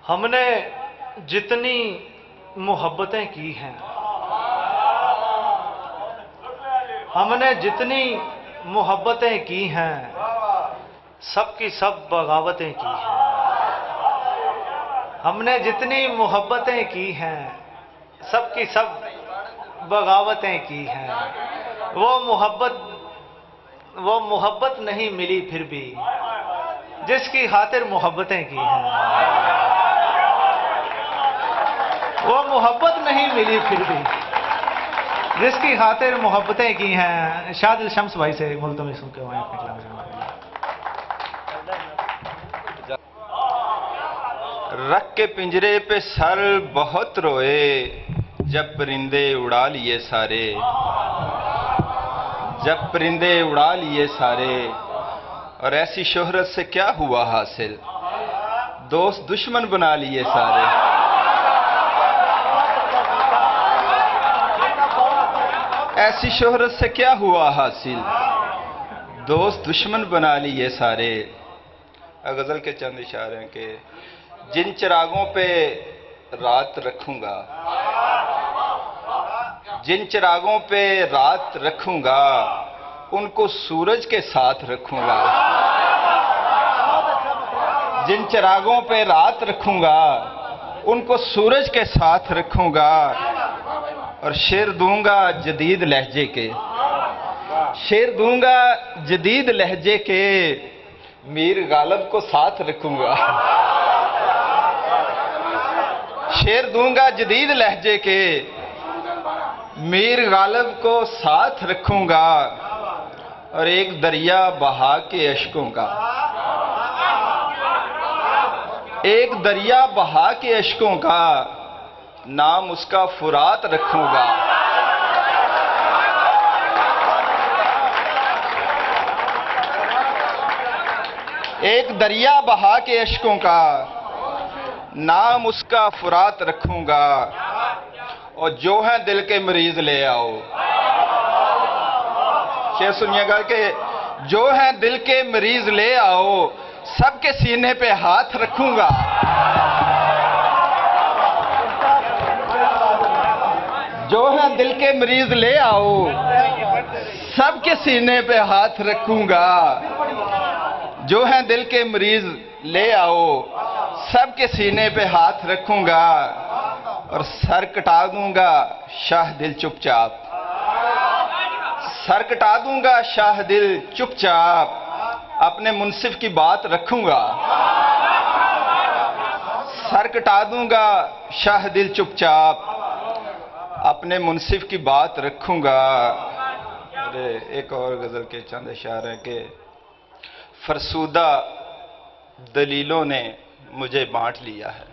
हमने जितनी मोहब्बतें की हैं, हमने जितनी मोहब्बतें की हैं, सब की सब बगावतें की हैं। हमने जितनी मोहब्बतें की हैं, सब की सब बगावतें की हैं। वो मोहब्बत नहीं मिली फिर भी जिसकी खातिर मोहब्बतें की हैं। वो मोहब्बत नहीं मिली फिर भी जिसकी खातिर मोहब्बतें की हैं। शादिल शम्स भाई से मुल्तमी सुन के वहीं अपने कलाम रख के पिंजरे पे सर बहुत रोए, जब परिंदे उड़ा लिए सारे, जब परिंदे उड़ा लिए सारे। और ऐसी शोहरत से क्या हुआ हासिल, दोस्त दुश्मन बना लिए सारे। ऐसी शोहरत से क्या हुआ हासिल, दोस्त दुश्मन बना लिए सारे। गजल के चंद इशारे हैं कि जिन चिरागों पे रात रखूंगा, जिन चिरागों पे रात रखूंगा, उनको सूरज के साथ रखूंगा। जिन चिरागों पे रात रखूंगा, उनको सूरज के साथ रखूंगा। और शेर दूंगा जदीद लहजे के, शेर दूंगा जदीद लहजे के, मीर गालिब को साथ रखूंगा। शेर दूंगा जदीद लहजे के, मीर गालिब को साथ रखूंगा। और एक दरिया बहा के अश्कों का, एक दरिया बहा के अश्कों का, नाम उसका फुरात रखूंगा। एक दरिया बहा के अश्कों का, नाम उसका फुरात रखूंगा। और जो है दिल के मरीज ले आओ, शेर सुनिएगा कि जो है दिल के मरीज ले आओ, सबके सीने पे हाथ रखूंगा। जो है दिल के मरीज ले आओ, सबके सीने पे हाथ रखूंगा। जो है दिल के मरीज ले आओ, सबके सीने पे हाथ रखूंगा। और सर कटा दूंगा शाह दिल चुपचाप, सर कटा दूंगा शाह दिल चुपचाप, अपने मुंसिफ की बात रखूंगा। सर कटा दूंगा शाह दिल चुपचाप, अपने मुंसिफ की बात रखूंगा। अरे एक और गजल के चंद इशारे के फरसूदा दलीलों ने मुझे बांट लिया है,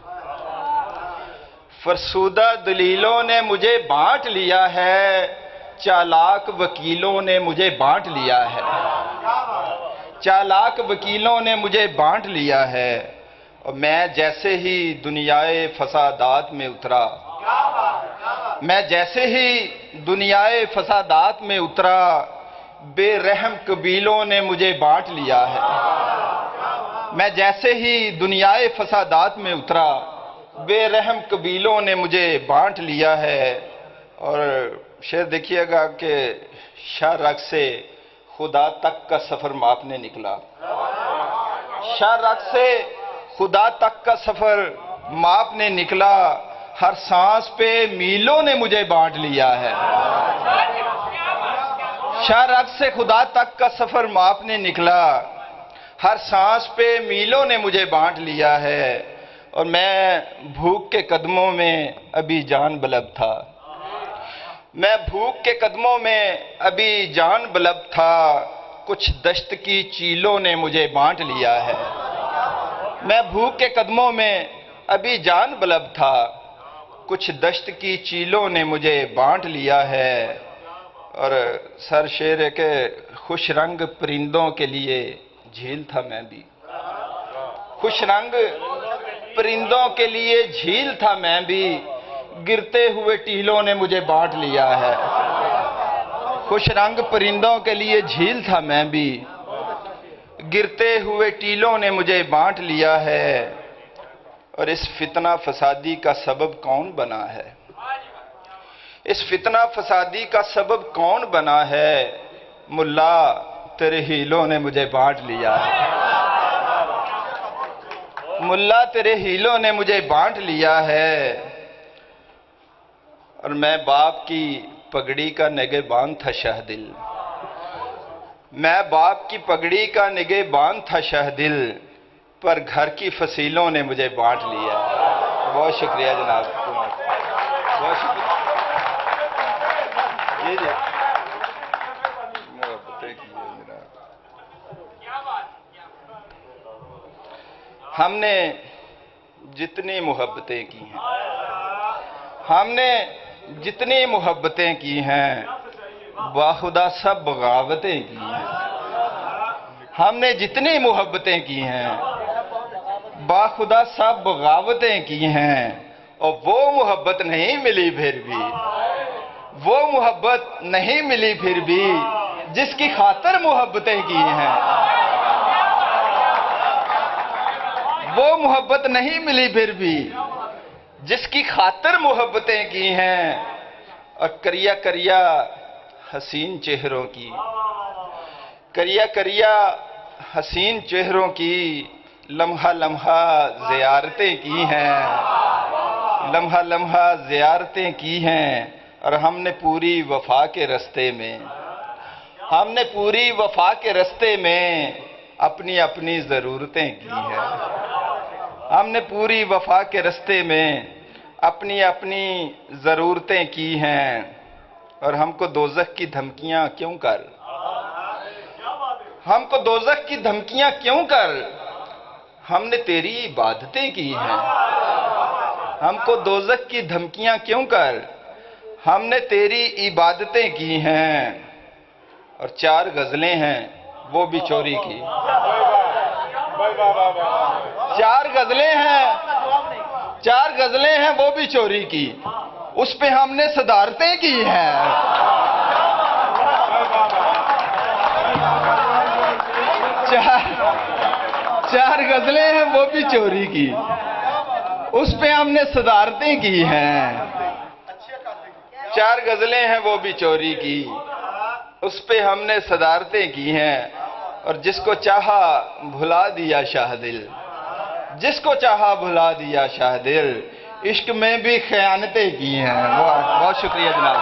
फरसूदा दलीलों ने मुझे बांट लिया है, चालाक वकीलों ने मुझे बांट लिया है, चालाक वकीलों ने मुझे बांट लिया है। और मैं जैसे ही दुनियाए फसादात में उतरा, मैं जैसे ही दुनियाए फसादात में उतरा, बेरहम कबीलों ने मुझे बांट लिया है। मैं जैसे ही दुनियाए फसादात में उतरा, बेरहम कबीलों ने मुझे बांट लिया है। और शेर देखिएगा कि शाह रग से खुदा तक का सफर मापने निकला, शाह रग से खुदा तक का सफर मापने निकला। हर सांस पे मीलों ने मुझे बांट लिया है। शाह रग से खुदा तक का सफर मापने निकला, हर सांस पे मीलों ने मुझे बांट लिया है। और मैं भूख के कदमों में अभी जान बलब था, मैं भूख के कदमों में अभी जान बलब था, कुछ दश्त की चीलों ने मुझे बांट लिया है। मैं भूख के कदमों में अभी जान बलब था, कुछ दश्त की चीलों ने मुझे बांट लिया है। और सर शेर है कि खुश रंग परिंदों के लिए झील था मैं भी, खुश रंग परिंदों के लिए झील था मैं भी, गिरते हुए टीलों ने मुझे बांट लिया है। खुश रंग परिंदों के लिए झील था मैं भी, गिरते हुए टीलों ने मुझे बांट लिया है। और इस फितना फसादी का सबब कौन बना है? इस फितना फसादी का सबब कौन बना है? मुल्ला तेरे हीलों ने मुझे बांट लिया है। मुल्ला तेरे हीलों ने मुझे बांट लिया है। और मैं बाप की पगड़ी का निगहबान था शाहदिल। मैं बाप की पगड़ी का निगहबान था शाहदिल, पर घर की फसीलों ने मुझे बांट लिया है। बहुत शुक्रिया जनाब, बहुत शुक्रिया। जी जी, हमने जितनी मोहब्बतें की हैं, हमने जितनी मोहब्बतें की हैं, बाखुदा सब बगावतें की हैं। हमने जितनी मोहब्बतें की हैं, बाखुदा सब बगावतें की हैं, और वो मोहब्बत नहीं मिली फिर भी, वो मोहब्बत नहीं मिली फिर भी जिसकी खातिर मोहब्बतें की हैं। वो मोहब्बत नहीं मिली फिर भी जिसकी खातिर मोहब्बतें की हैं। और करिया करिया हसीन चेहरों की, करिया करिया हसीन चेहरों की लम्हा लम्हा ज़ियारतें की हैं, लम्हा लम्हा ज़ियारतें की हैं। और हमने पूरी वफा के रास्ते में, हमने पूरी वफा के रास्ते में अपनी अपनी ज़रूरतें की हैं। हमने पूरी वफा के रास्ते में अपनी अपनी ज़रूरतें की हैं। और हमको दोज़ख की धमकियां क्यों कर, हमको दोज़ख की धमकियां क्यों कर, हमने तेरी इबादतें की हैं। हमको दोज़ख की धमकियां क्यों कर, हमने तेरी इबादतें की हैं। और 4 गज़लें हैं वो भी चोरी की, 4 गज़लें हैं, 4 गज़लें हैं वो भी चोरी की, उस पे हमने सदारतें की हैं। 4 गज़लें हैं वो भी चोरी की, उस पे हमने सदारतें की हैं। 4 गज़लें हैं वो भी चोरी की, उस पे हमने सदारतें की हैं। और जिसको चाहा भुला दिया शाहदिल, जिसको चाहा भुला दिया शाहदिल, इश्क में भी खयानतें की हैं। बहुत बहुत शुक्रिया जनाब।